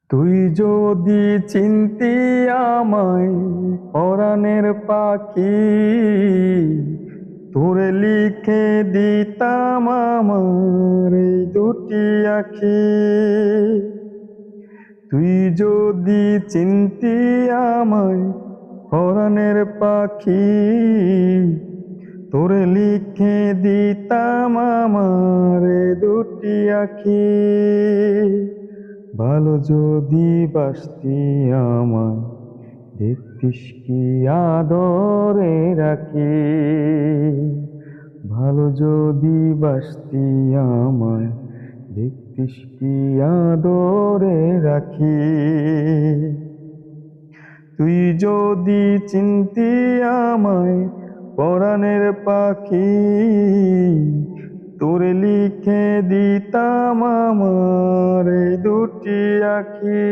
তুই যদি চিনতি আমায় পরাণের পাখি, তোরে লিখে দিতাম আমার এই দুটি আখি। তুই যদি চিনতি আমায় পরাণের পাখি, তোরে লিখে দিতাম আমার এই দুটি আখি। ভালো যদি বাসতি আমায়, দেখতিস কি আদরে রাখি। ভালো যদি বাসতি আমায়, দেখতিস কি আদরে রাখি। তুই যদি চিনতি আমায় পরাণের পাখি, তোরে লিখে দিতাম আমার এই দুটি আখি।